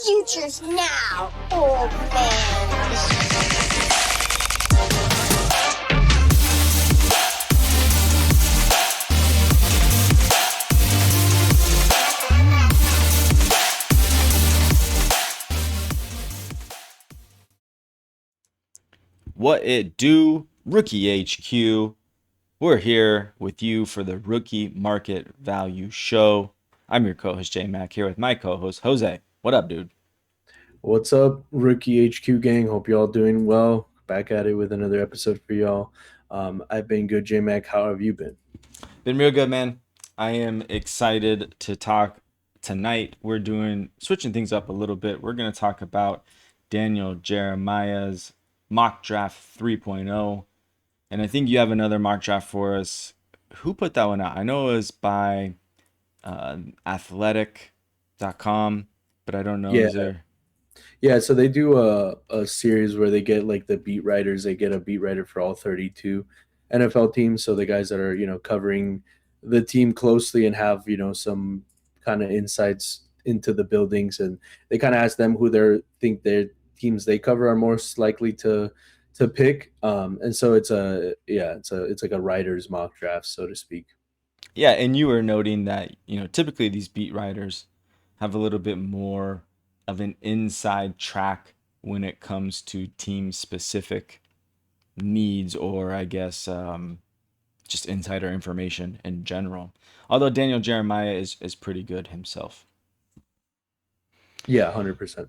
Future's now, old man. What it do, Rookie HQ? We're here with you for the Rookie Market Value Show. I'm your co-host J Mac here with my co-host Jose. What up, dude? What's up, Rookie HQ gang? Hope y'all doing well. Back at it with another episode for y'all. I've been good, J Mac. How have you been? Been real good, man. I am excited to talk tonight. We're doing switching things up a little bit. We're going to talk about Daniel Jeremiah's mock draft 3.0. And I think you have another mock draft for us. Who put that one out? I know it was by athletic.com, but I don't know. Yeah, Is there? so they do a series where they get like the beat writers. They get a beat writer for all 32 NFL teams. So the guys that are covering the team closely and have some kind of insights into the buildings, and they kind of ask them who they think their teams they cover are most likely to pick. And so it's like a writer's mock draft, so to speak. Yeah, and you were noting that, typically these beat writers have a little bit more of an inside track when it comes to team specific needs or I guess just insider information in general. Although Daniel Jeremiah is pretty good himself. Yeah, 100%.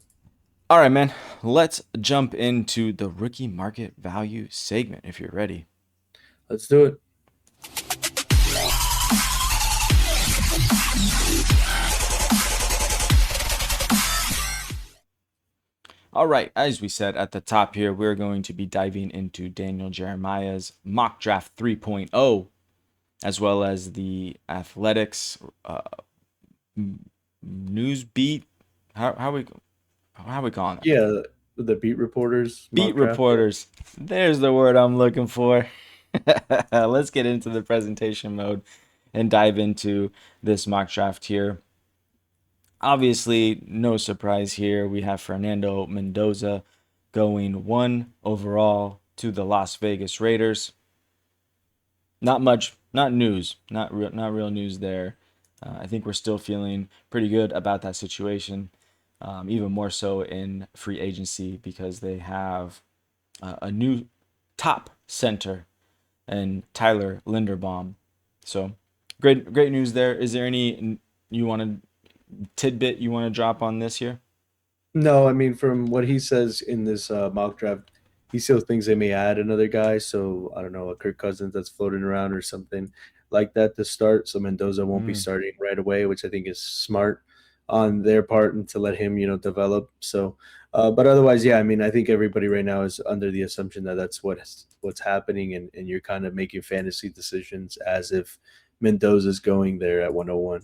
All right, man. Let's jump into the rookie market value segment if you're ready. Let's do it. All right, as we said at the top here, we're going to be diving into Daniel Jeremiah's mock draft 3.0, as well as the athletics news beat. How we calling it? Yeah, the beat reporters Beat mock draft. reporters. There's the word I'm looking for. Let's get into the presentation mode and dive into this mock draft here. Obviously, no surprise here. We have Fernando Mendoza going 1 overall to the Las Vegas Raiders. Not much, not news, not real news there. I think we're still feeling pretty good about that situation, even more so in free agency because they have a new top center and Tyler Linderbaum. So great news there. Is there any you want to tidbit you want to drop on this here? No, I mean from what he says in this mock draft, he still thinks they may add another guy. So I don't know, a Kirk Cousins that's floating around or something like that to start. So Mendoza won't be Mm. starting right away, which I think is smart on their part and to let him develop. So, but otherwise, yeah, I mean, I think everybody right now is under the assumption that that's what's happening, and you're kind of making fantasy decisions as if Mendoza's going there at 101.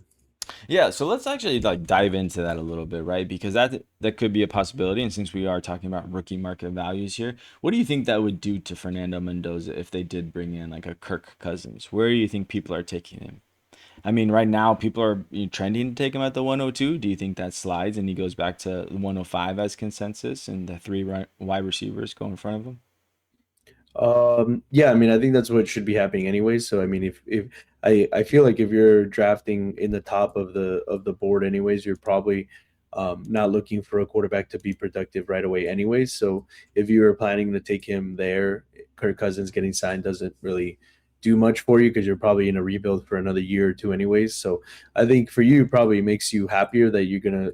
Yeah, so let's actually like dive into that a little bit, right? Because that could be a possibility. And since we are talking about rookie market values here, what do you think that would do to Fernando Mendoza if they did bring in like a Kirk Cousins? Where do you think people are taking him? I mean, right now people are trending to take him at the 102. Do you think that slides and he goes back to 105 as consensus and the three wide receivers go in front of him? Yeah, I mean, I think that's what should be happening anyways. So, I mean, if I feel like if you're drafting in the top of the board anyways, you're probably not looking for a quarterback to be productive right away anyways. So, if you were planning to take him there, Kirk Cousins getting signed doesn't really do much for you because you're probably in a rebuild for another year or two anyways. So, I think for you, probably makes you happier that you're gonna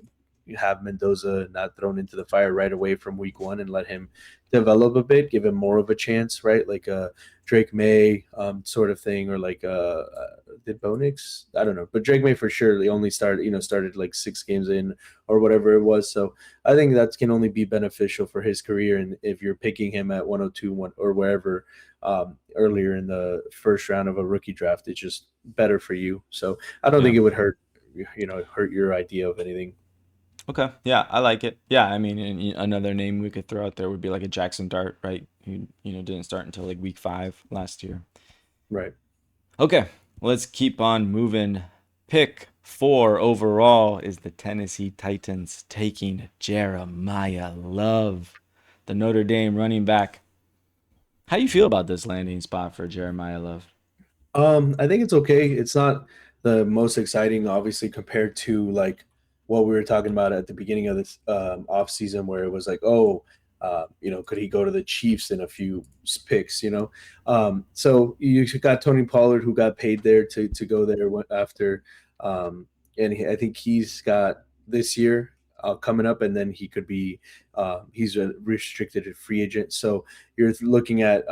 have Mendoza not thrown into the fire right away from week one and let him develop a bit, give him more of a chance, right? Like a Drake May sort of thing, or like did Bonix? I don't know, but Drake May for sure. They only started like 6 games in or whatever it was. So I think that can only be beneficial for his career. And if you're picking him at 102 or wherever earlier in the first round of a rookie draft, it's just better for you. So I don't Yeah. think it would hurt your idea of anything. Okay. Yeah, I like it. Yeah, I mean, and another name we could throw out there would be like a Jackson Dart, right? Who, didn't start until like week 5 last year. Right. Okay, let's keep on moving. Pick 4 overall is the Tennessee Titans taking Jeremiah Love, the Notre Dame running back. How you feel about this landing spot for Jeremiah Love? I think it's okay. It's not the most exciting, obviously, compared to like what we were talking about at the beginning of this off season, where it was like, oh, could he go to the Chiefs in a few picks? So you got Tony Pollard who got paid there to go there after, and I think he's got this year coming up, and then he could be he's a restricted free agent. So you're looking at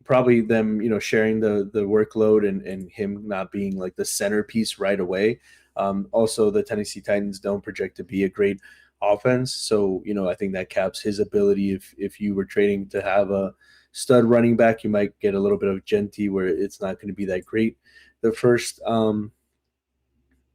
probably them, sharing the workload and him not being like the centerpiece right away. Also, the Tennessee Titans don't project to be a great offense, so I think that caps his ability. If you were trading to have a stud running back, you might get a little bit of Genty where it's not going to be that great the first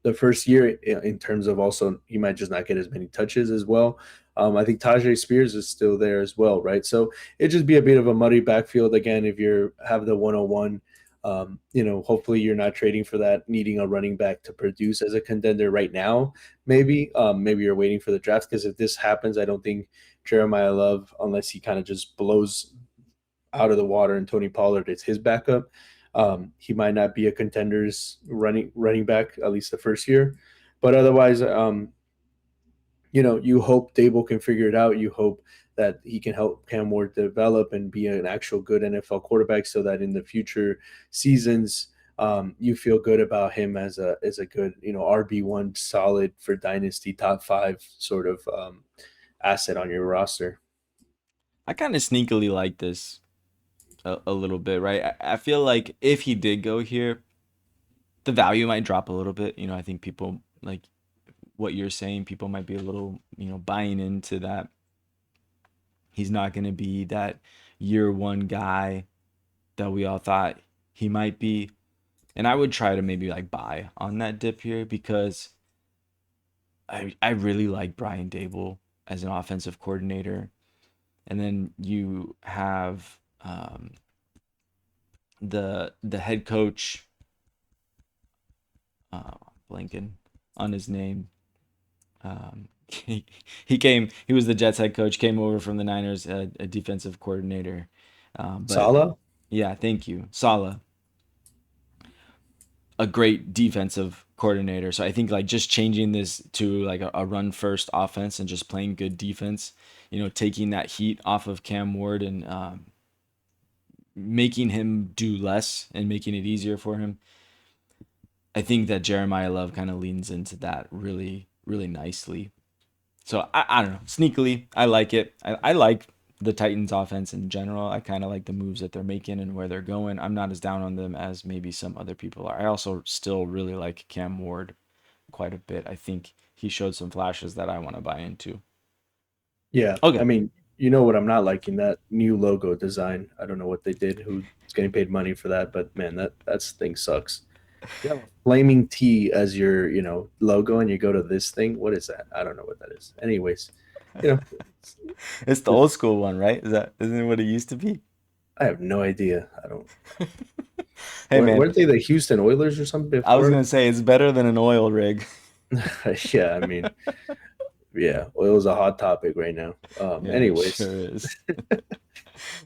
the first year in terms of also he might just not get as many touches as well. I think Tajay Spears is still there as well, right? So it'd just be a bit of a muddy backfield again if you have the 101. Hopefully you're not trading for that, needing a running back to produce as a contender right now. Maybe you're waiting for the draft because if this happens, I don't think Jeremiah Love, unless he kind of just blows out of the water and Tony Pollard is his backup. He might not be a contender's running back at least the first year, but otherwise, you hope Dable can figure it out. You hope that he can help Cam Ward develop and be an actual good NFL quarterback, so that in the future seasons, you feel good about him as a good RB1 solid for Dynasty top 5 sort of asset on your roster. I kind of sneakily like this a little bit, right? I feel like if he did go here, the value might drop a little bit. I think people like what you're saying, people might be a little, buying into that. He's not going to be that year one guy that we all thought he might be. And I would try to maybe like buy on that dip here because I really like Brian Dable as an offensive coordinator. And then you have the head coach, blanking on his name. He was the Jets head coach, came over from the Niners, a defensive coordinator. But Salah? yeah, thank you, Saleh, a great defensive coordinator. So I think like just changing this to like a run first offense and just playing good defense, taking that heat off of Cam Ward and making him do less and making it easier for him. I think that Jeremiah Love kind of leans into that really, really nicely. So I don't know. Sneakily, I like it. I like the Titans offense in general. I kind of like the moves that they're making and where they're going. I'm not as down on them as maybe some other people are. I also still really like Cam Ward quite a bit. I think he showed some flashes that I want to buy into. Yeah, I Okay. mean, what I'm not liking, that new logo design. I don't know what they did. Who's getting paid money for that? But man, that thing sucks. You have a flaming T as your logo, and you go to this thing. What is that? I don't know what that is. Anyways, you know, it's, It's the old school one, right? Isn't it what it used to be? I have no idea. I don't. Hey man, Weren't they the Houston Oilers or something I was before? gonna say it's better than an oil rig. Yeah, I mean, yeah, oil is a hot topic right now. Yeah, it Anyways, sure is.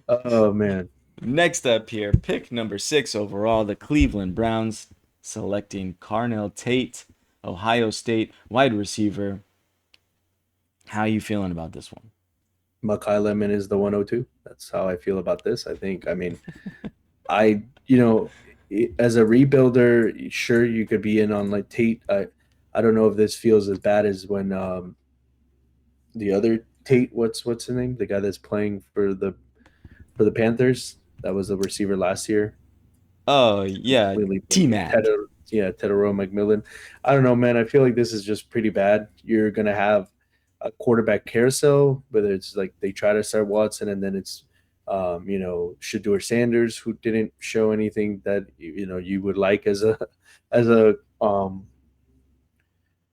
oh man, Next up here, pick number 6 overall, the Cleveland Browns selecting Carnell Tate, Ohio State wide receiver. How you feeling about this one? Makai Lemon is the 102. That's how I feel about this. I think. I mean, I as a rebuilder, sure you could be in on like Tate. I don't know if this feels as bad as when the other Tate. What's his name? The guy that's playing for the Panthers. That was the receiver last year. Oh yeah, Completely T blanking. Mac. Tedero McMillan. I don't know, man. I feel like this is just pretty bad. You're gonna have a quarterback carousel, whether it's like they try to start Watson and then it's Shador Sanders who didn't show anything that you would like as a um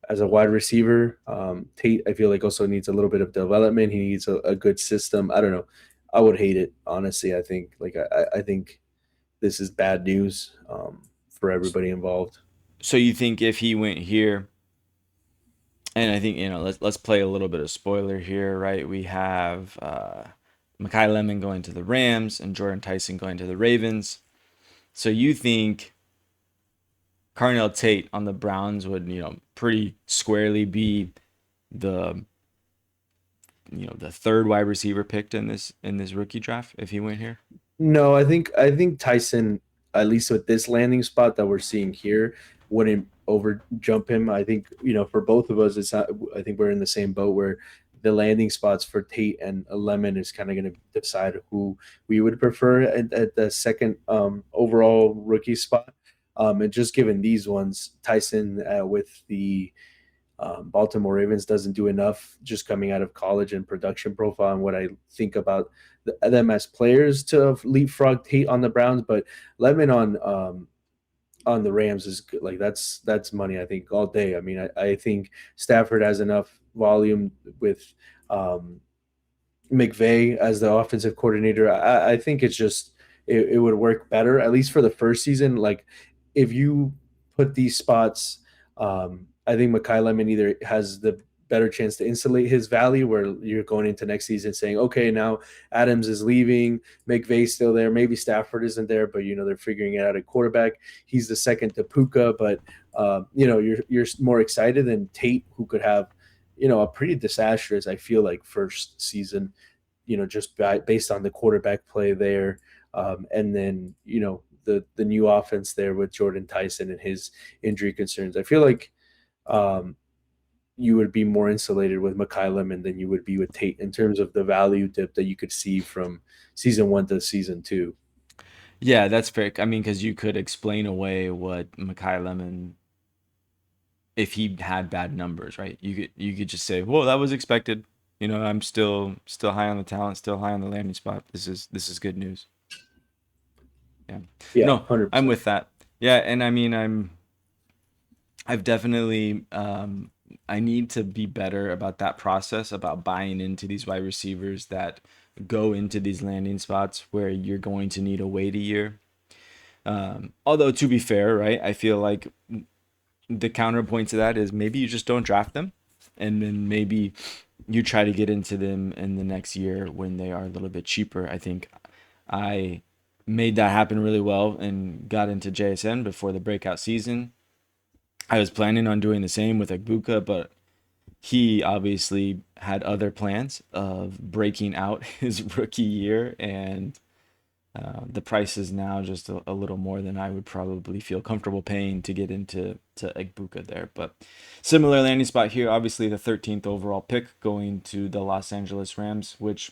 as a wide receiver. Tate, I feel like also needs a little bit of development. He needs a good system. I don't know. I would hate it honestly. I think I think this is bad news for everybody involved. So you think if he went here, and I think let's play a little bit of spoiler here, right? We have Makai Lemon going to the Rams and Jordan Tyson going to the Ravens. So you think Carnell Tate on the Browns would pretty squarely be the the third wide receiver picked in this rookie draft if he went here? No, I think Tyson, at least with this landing spot that we're seeing here, wouldn't over jump him. I think for both of us, it's not. I think we're in the same boat where the landing spots for Tate and Lemon is kind of going to decide who we would prefer at the second overall rookie spot. And just given these ones, Tyson with the Baltimore Ravens doesn't do enough just coming out of college and production profile and what I think about them as players to leapfrog Tate on the Browns, but Lemon on the Rams is good. Like that's money I think all day. I mean, I think Stafford has enough volume with McVay as the offensive coordinator. I think it's just it would work better at least for the first season. Like if you put these spots, I think Makai Lemon either has the better chance to insulate his value where you're going into next season saying, okay, now Adams is leaving, McVay's still there, maybe Stafford isn't there, but they're figuring it out at quarterback. He's the second to Puka, but you're more excited than Tate, who could have a pretty disastrous, I feel like, first season, just based on the quarterback play there. And then, the new offense there with Jordan Tyson and his injury concerns. I feel like you would be more insulated with Makai Lemon than you would be with Tate in terms of the value dip that you could see from season 1 to season 2. Yeah, that's fair. I mean, because you could explain away what Makai Lemon if he had bad numbers, right? You could just say, "Well, that was expected." I'm still high on the talent, still high on the landing spot. This is good news. Yeah. Yeah, No, I'm 100%. with that. Yeah, and I mean, I've definitely I need to be better about that process about buying into these wide receivers that go into these landing spots where you're going to need to wait a year. Although to be fair, right, I feel like the counterpoint to that is maybe you just don't draft them, and then maybe you try to get into them in the next year when they are a little bit cheaper. I think I made that happen really well and got into JSN before the breakout season. I was planning on doing the same with Agbuka, but he obviously had other plans of breaking out his rookie year, and the price is now just a little more than I would probably feel comfortable paying to get into Agbuka there. But similar landing spot here, obviously the 13th overall pick going to the Los Angeles Rams, which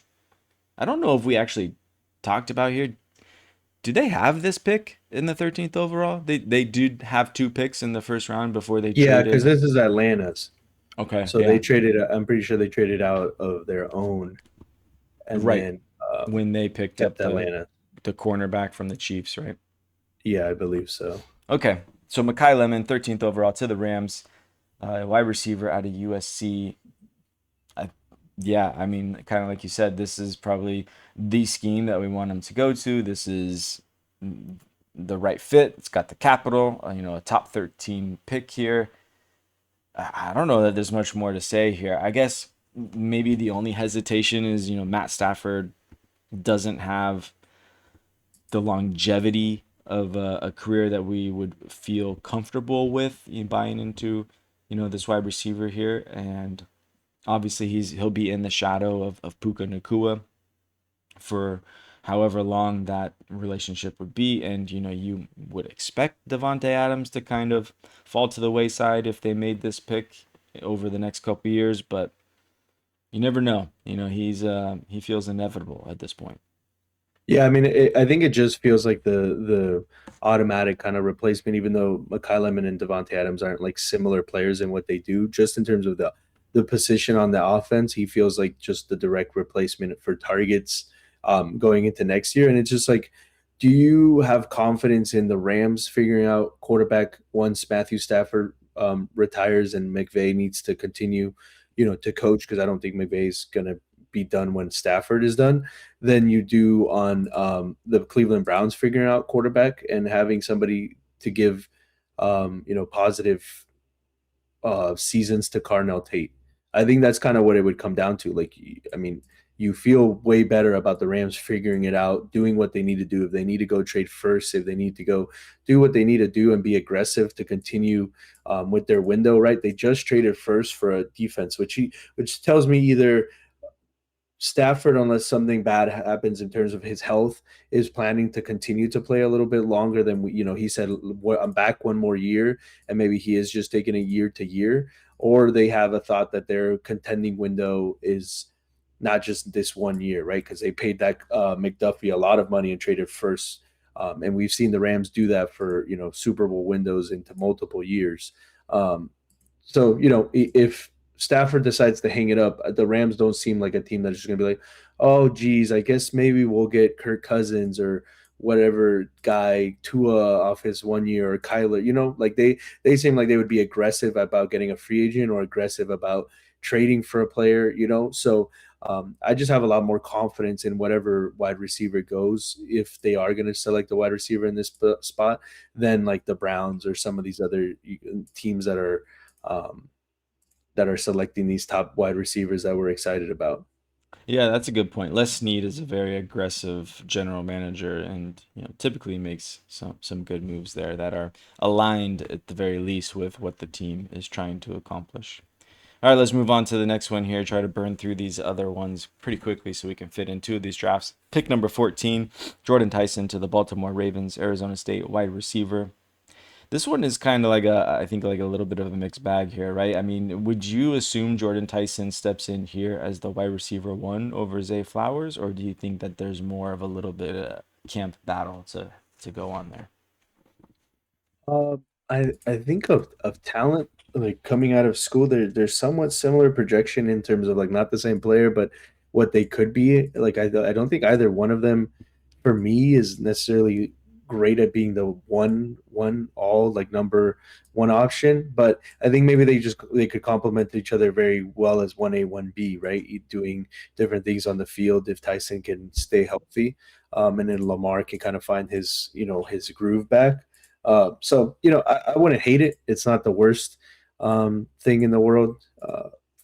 I don't know if we actually talked about here. Do they have this pick in the 13th overall? They did have two picks in the first round before they Yeah, because traded. this is Atlanta's. Okay, So they yeah, traded, I'm pretty sure they traded out of their own and right. then When they picked up kept the Atlanta. the cornerback from the Chiefs, right? Yeah, I believe so. Okay, so Makai Lemon, 13th overall to the Rams, wide receiver out of USC. I, yeah, I mean, kind of like you said, this is probably the scheme that we want him to go to. This is the right fit. It's got the capital, a top 13 pick here. I don't know that there's much more to say here. I guess maybe the only hesitation is, Matt Stafford doesn't have the longevity of a career that we would feel comfortable with buying into, this wide receiver here. And obviously he'll be in the shadow of Puka Nakua for however long that relationship would be. And, you would expect Devontae Adams to kind of fall to the wayside if they made this pick over the next couple years, but you never know. He feels inevitable at this point. Yeah, I mean, I think it just feels like the automatic kind of replacement, even though Makai Lemon and Devontae Adams aren't like similar players in what they do, just in terms of the position on the offense, he feels like just the direct replacement for targets going into next year. And it's just like, do you have confidence in the Rams figuring out quarterback once Matthew Stafford retires and McVay needs to continue, to coach? Because I don't think McVay's gonna be done when Stafford is done than you do on the Cleveland Browns figuring out quarterback and having somebody to give positive seasons to Carnell Tate. I think that's kind of what it would come down to. Like, I mean, you feel way better about the Rams figuring it out, doing what they need to do. If they need to go trade first, if they need to go do what they need to do and be aggressive to continue with their window, right? They just traded first for a defense, which tells me either Stafford, unless something bad happens in terms of his health, is planning to continue to play a little bit longer than he said, I'm back one more year, and maybe he is just taking a year to year, or they have a thought that their contending window is not just this one year, right? Because they paid that McDuffie a lot of money and traded first, and we've seen the Rams do that for Super Bowl windows into multiple years. So if Stafford decides to hang it up, the Rams don't seem like a team that's just going to be like, oh, geez, I guess maybe we'll get Kirk Cousins or whatever guy Tua off his 1 year, or Kyler. Like they seem like they would be aggressive about getting a free agent or aggressive about trading for a player. So I just have a lot more confidence in whatever wide receiver goes, if they are going to select a wide receiver in this spot, than like the Browns or some of these other teams um, that are selecting these top wide receivers that we're excited about. Yeah, that's a good point. Les Snead is a very aggressive general manager, and typically makes some good moves there that are aligned at the very least with what the team is trying to accomplish. All right, let's move on to the next one here. Try to burn through these other ones pretty quickly so we can fit in two of these drafts. Pick number 14, Jordan Tyson to the Baltimore Ravens, Arizona State wide receiver. This one is kind of like I think like a little bit of a mixed bag here, right? I mean, would you assume Jordan Tyson steps in here as the wide receiver one over Zay Flowers, or do you think that there's more of a little bit of camp battle to go on there? Uh, I think of talent, like coming out of school, there's somewhat similar projection in terms of like not the same player, but what they could be. Like I don't think either one of them for me is necessarily great at being the one all like number one option, but I think maybe they could complement each other very well as 1A 1B, right? Doing different things on the field if Tyson can stay healthy, and then Lamar can kind of find his groove back. I wouldn't hate it. It's not the worst thing in the world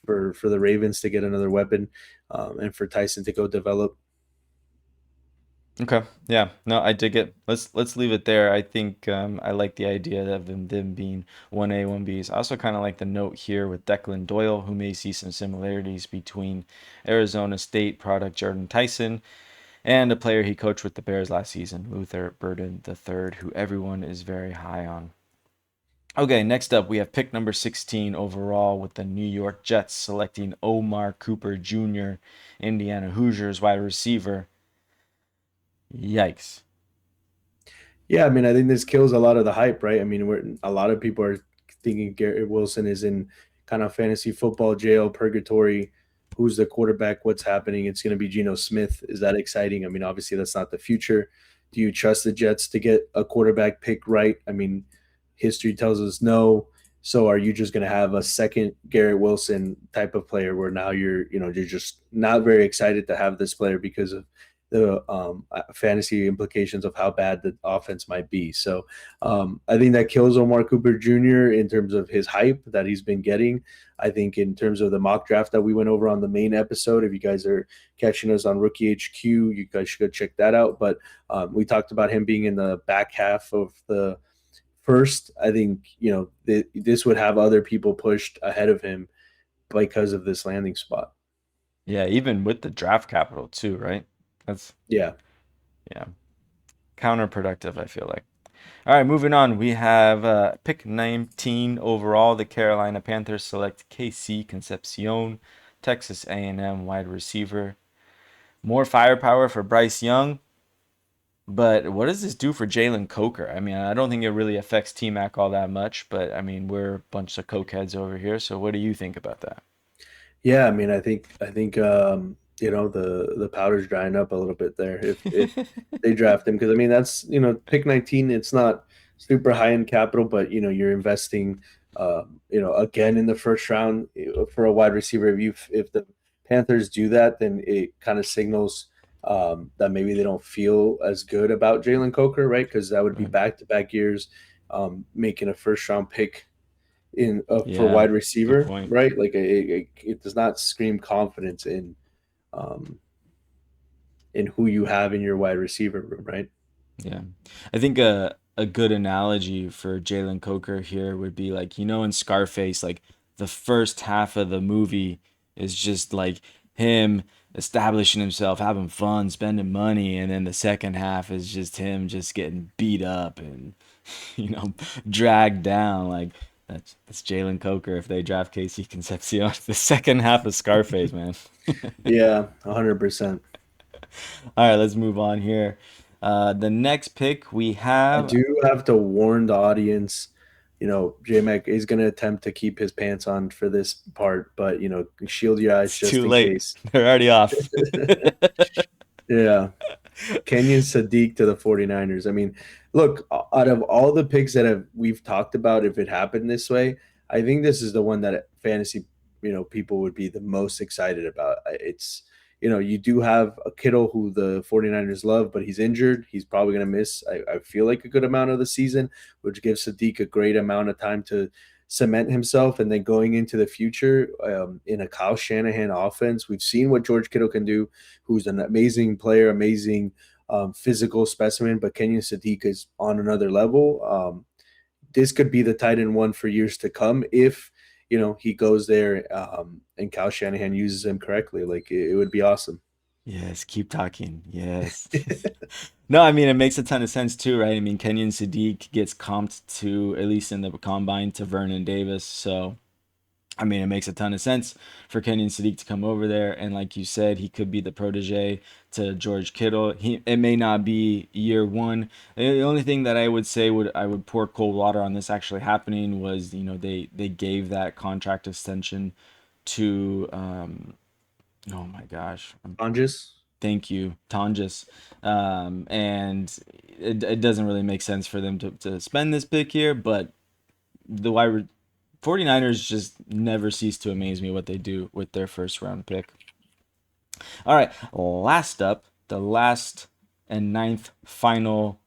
for the Ravens to get another weapon, and for Tyson to go develop. Okay. Yeah. No, I dig it. Let's leave it there. I think I like the idea of them being 1A, 1Bs. I also kind of like the note here with Declan Doyle, who may see some similarities between Arizona State product Jordan Tyson and a player he coached with the Bears last season, Luther Burden III, who everyone is very high on. Okay, next up we have pick number 16 overall with the New York Jets selecting Omar Cooper Jr., Indiana Hoosiers wide receiver. Yikes. Yeah, I mean, I think this kills a lot of the hype, right? I mean, a lot of people are thinking Garrett Wilson is in kind of fantasy football jail, purgatory. Who's the quarterback? What's happening? It's going to be Geno Smith. Is that exciting? I mean, obviously, that's not the future. Do you trust the Jets to get a quarterback pick right? I mean, history tells us no. So are you just going to have a second Garrett Wilson type of player where now you're just not very excited to have this player because of the fantasy implications of how bad the offense might be. So I think that kills Omar Cooper Jr. in terms of his hype that he's been getting. I think in terms of the mock draft that we went over on the main episode, if you guys are catching us on Rookie HQ, you guys should go check that out. But we talked about him being in the back half of the first. I think this would have other people pushed ahead of him because of this landing spot. Yeah, even with the draft capital too, right? That's Yeah. yeah, counterproductive, I feel like. All right, moving on. We have pick 19 overall. The Carolina Panthers select KC Concepcion, Texas A&M wide receiver. More firepower for Bryce Young, but what does this do for Jalen Coker? I mean, I don't think it really affects T-Mac all that much, but I mean, we're a bunch of cokeheads over here, so what do you think about that? Yeah, I mean, I think the powder's drying up a little bit there if they draft him, because I mean that's pick 19. It's not super high in capital, but you're investing again in the first round for a wide receiver. If the Panthers do that, then it kind of signals that maybe they don't feel as good about Jalen Coker, right? Because that would be Right. back to back years. making a first round pick in for Yeah, wide good receiver, point. right? Like it does not scream confidence um, in who you have in your wide receiver room, right? Yeah. I think a good analogy for Jalen Coker here would be like, in Scarface, like the first half of the movie is just like him establishing himself, having fun, spending money, and then the second half is just him just getting beat up and you know, dragged down. Like that's Jalen Coker if they draft Casey Concepcion. The second half of Scarface, man. Yeah, 100%. All right, let's move on here. The next pick we I have. do have to warn the audience. J Mac is going to attempt to keep his pants on for this part, but shield your eyes It's just too in late. case. They're already off. Yeah. Kenyon Sadiq to the 49ers. I mean, look, out of all the picks that we've talked about, if it happened this way, I think this is the one that fantasy, people would be the most excited about. It's, you do have a Kittle who the 49ers love, but he's injured. He's probably going to miss, I feel like, a good amount of the season, which gives Sadiq a great amount of time to cement himself. And then going into the future in a Kyle Shanahan offense, we've seen what George Kittle can do, who's an amazing player, amazing physical specimen, but Kenyon Sadiq is on another level. This could be the tight end one for years to come if he goes there and Kyle Shanahan uses him correctly. Like it would be awesome. Yes, keep talking. Yes. No, I mean it makes a ton of sense too, right? I mean Kenyon Sadiq gets comped to, at least in the combine, to Vernon Davis. So I mean, it makes a ton of sense for Kenyon Sadiq to come over there, and like you said, he could be the protege to George Kittle. It may not be year one. The only thing that I would say I would pour cold water on this actually happening was, they gave that contract extension to oh my gosh, Angus. thank you, Tonjes, and it doesn't really make sense for them to spend this pick here, but the wide 49ers just never cease to amaze me what they do with their first round pick. All right, last up, the last and ninth final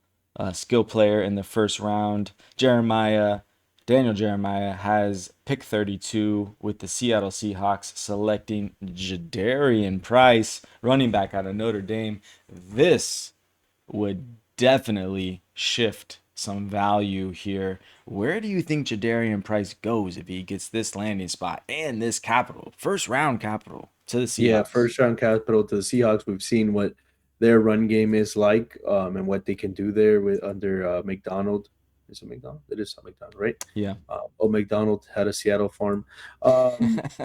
skill player in the first round, Daniel Jeremiah has pick 32 with the Seattle Seahawks selecting Jadarian Price, running back out of Notre Dame. This would definitely shift some value here. Where do you think Jadarian Price goes if he gets this landing spot and this capital, first round capital to the Yeah, Seahawks? first round capital to the Seahawks. We've seen what their run game is like, and what they can do there with under McDonald. Is it McDonald? It is not McDonald, right? Yeah. McDonald had a Seattle farm.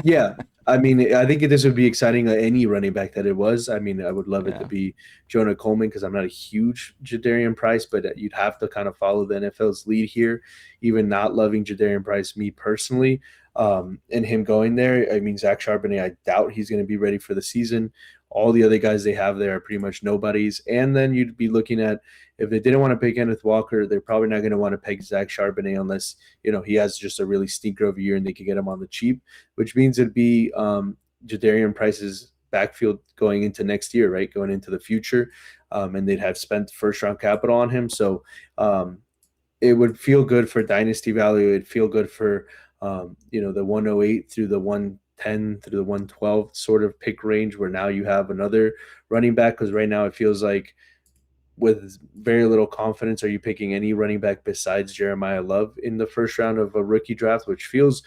Yeah, I mean, I think this would be exciting. Any running back that it was. I mean, I would love it to Yeah. be Jonah Coleman because I'm not a huge Jadarian Price, but you'd have to kind of follow the NFL's lead here. Even not loving Jadarian Price, me personally, and him going there, I mean, Zach Charbonnet, I doubt he's going to be ready for the season. All the other guys they have there are pretty much nobodies. And then you'd be looking at, if they didn't want to pick Kenneth Walker, they're probably not going to want to pick Zach Charbonnet unless, he has just a really stinker of a year and they could get him on the cheap, which means it'd be Jadarian Price's backfield going into next year, right? Going into the future. And they'd have spent first round capital on him. So it would feel good for dynasty value. It'd feel good for the 108 through the 110 through the 112 sort of pick range, where now you have another running back. Because right now it feels like with very little confidence, are you picking any running back besides Jeremiah Love in the first round of a rookie draft, which feels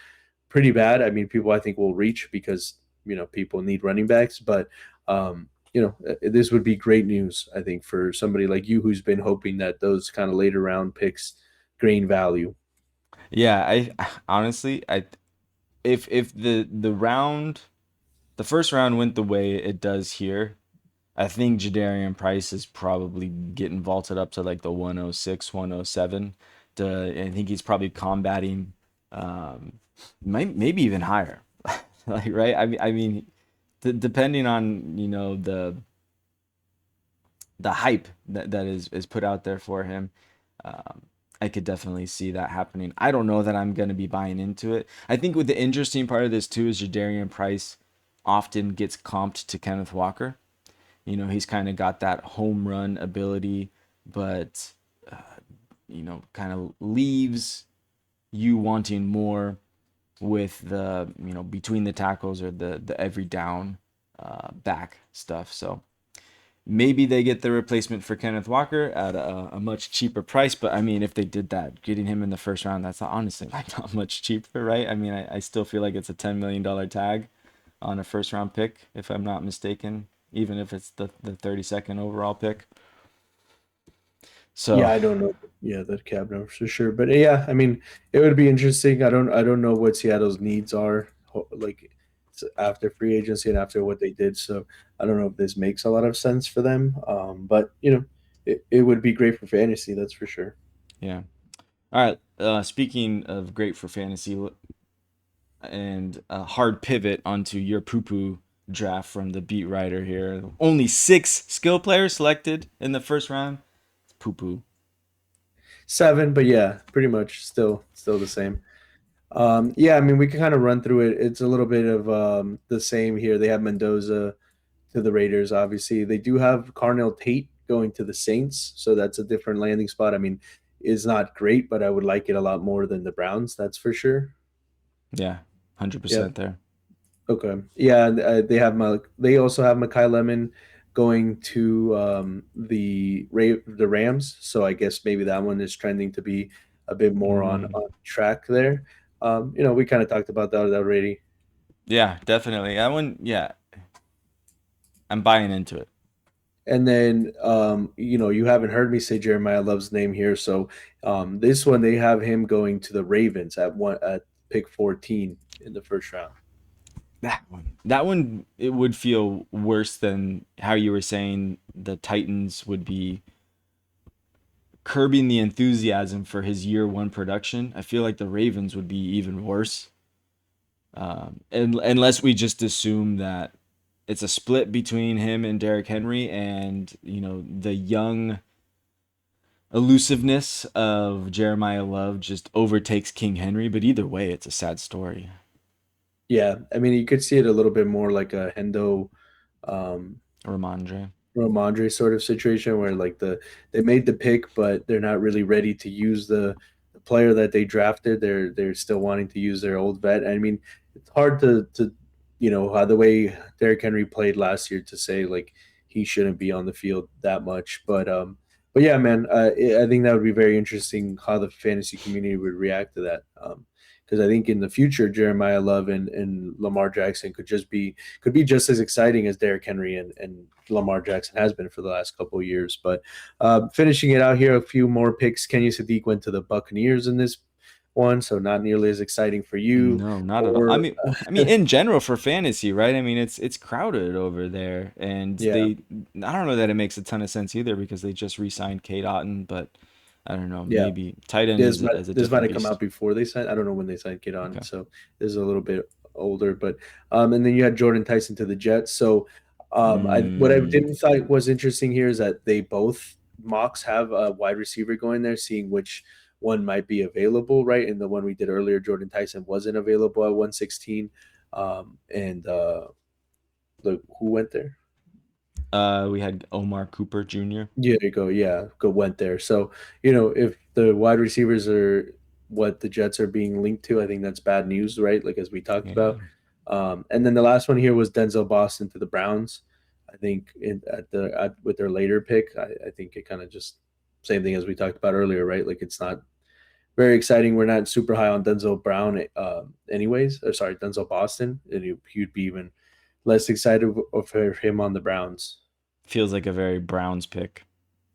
pretty bad. I mean, people I think will reach because people need running backs, but this would be great news, I think, for somebody like you who's been hoping that those kind of later round picks gain value. Yeah, I honestly, if the first round went the way it does here, I think Jadarian Price is probably getting vaulted up to like the 106, 107. I think he's probably combating, maybe even higher. Like, right? I mean, depending on, the hype that is put out there for him, um, I could definitely see that happening. I don't know that I'm going to be buying into it. I think with the interesting part of this too is Jadarian Price often gets comped to Kenneth Walker. He's kind of got that home run ability, but kind of leaves you wanting more with the, between the tackles or the every down back stuff. So maybe they get the replacement for Kenneth Walker at a much cheaper price. But I mean, if they did that, getting him in the first round, that's honestly not much cheaper, right? I mean, I still feel like it's a $10 million tag on a first round pick, if I'm not mistaken, even if it's the 32nd overall pick. Yeah, So I don't know. Yeah, the cap numbers for sure. But yeah, I mean, it would be interesting. I don't know what Seattle's needs are like after free agency and after what they did. So I don't know if this makes a lot of sense for them. But it would be great for fantasy, that's for sure. yeah. All right. Speaking of great for fantasy and a hard pivot onto your poo poo draft from the beat writer here. Only 6 skill players selected in the first round. It's poo poo. 7, but yeah, pretty much still the same. Yeah, I mean, we can kind of run through it. It's a little bit of the same here. They have Mendoza to the Raiders, obviously. They do have Carnell Tate going to the Saints, so that's a different landing spot. I mean, is not great, but I would like it a lot more than the Browns, that's for sure. Yeah, Yeah. 100% there. Okay. Yeah, they also have Makai Lemon going to the Rams, so I guess maybe that one is trending to be a bit more Mm. on track there. We kind of talked about that already. Yeah, definitely. That one, yeah, I'm buying into it. And then you haven't heard me say Jeremiah Love's name here, so this one they have him going to the Ravens at pick 14 in the first round. That one, it would feel worse than how you were saying the Titans would be curbing the enthusiasm for his year one production. I feel like the Ravens would be even worse. And unless we just assume that it's a split between him and Derrick Henry, and the young elusiveness of Jeremiah Love just overtakes King Henry. But either way, it's a sad story. Yeah, I mean, you could see it a little bit more like a Hendo um, Ramondre. Romandre sort of situation where like they made the pick, but they're not really ready to use the player that they drafted. They're still wanting to use their old vet. I mean, it's hard to how the way Derrick Henry played last year to say like he shouldn't be on the field that much. But yeah, man, I think that would be very interesting how the fantasy community would react to that. Because I think in the future, Jeremiah Love and Lamar Jackson could be just as exciting as Derrick Henry and Lamar Jackson has been for the last couple of years. But finishing it out here, a few more picks. Kenya Sadiq went to the Buccaneers in this one, so not nearly as exciting for you. No, not at all. I Or mean, I mean, in general for fantasy, right? I mean, it's crowded over there, and yeah, I don't know that it makes a ton of sense either because they just re-signed Kate Otten, but I don't know, yeah. maybe tight end This is might as a this might different have come out beast. before they signed. I don't know when they signed Kid on, Okay. so this is a little bit older. But and then you had Jordan Tyson to the Jets. So what I Mm, didn't thought was interesting here is that they both mocks have a wide receiver going there, seeing which one might be available. Right, and the one we did earlier, Jordan Tyson wasn't available at 116. And look who went there. we had Omar Cooper Jr. Yeah, there you go. Yeah, go went there. So, if the wide receivers are what the Jets are being linked to, I think that's bad news, right? Like as we talked Yeah. about. And then the last one here was Denzel Boston to the Browns. I think with their later pick, I think it kind of just same thing as we talked about earlier, right? Like it's not very exciting. We're not super high on Denzel Brown, anyways. Or sorry, Denzel Boston, and he'd be even less excited for him on the Browns. Feels like a very Browns pick.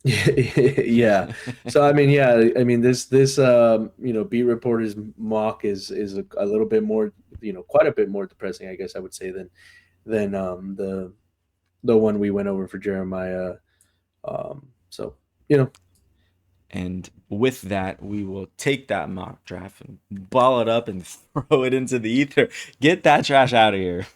Yeah. So I mean, yeah, I mean this beat reporter's mock is a little bit more, quite a bit more depressing, I guess I would say than the one we went over for Jeremiah. So you know, And with that, we will take that mock draft and ball it up and throw it into the ether. Get that trash out of here.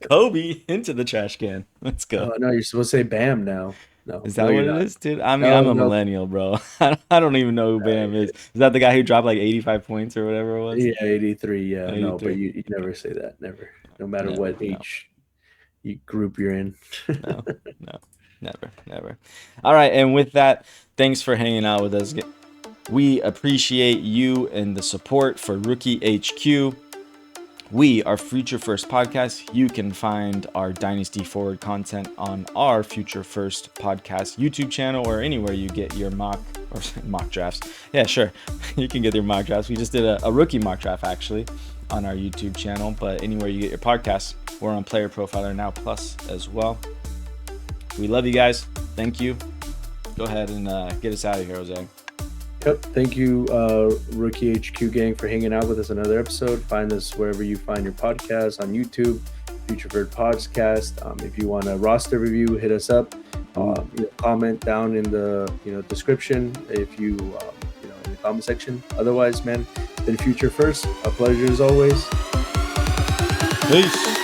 Kobe into the trash can. Let's go. oh no, you're supposed to say Bam now. No, Is no, that what you're it not. is, dude? I mean, No, I'm a no. millennial, bro. I don't even know who Bam is. Is that the guy who dropped like 85 points or whatever it was? Yeah, 83. Yeah, no, but 83? you never say that. Never, no matter Never. what No, age you group you're in. no, no. Never. All right, and with that, thanks for hanging out with us. We appreciate you and the support for Rookie HQ. We are Future First Podcast. You can find our Dynasty Forward content on our Future First Podcast YouTube channel or anywhere you get your mock drafts. Yeah, sure. You can get your mock drafts. We just did a rookie mock draft actually on our YouTube channel, but anywhere you get your podcasts, we're on Player Profiler Now Plus as well. We love you guys. Thank you. Go ahead and get us out of here, Jose. Yep. Thank you, Rookie HQ gang, for hanging out with us another episode. Find us wherever you find your podcasts, on YouTube, Future Bird Podcast. If you want a roster review, hit us up. Comment down in the description if you in the comment section. Otherwise, man, it's been Future First. A pleasure as always. Peace.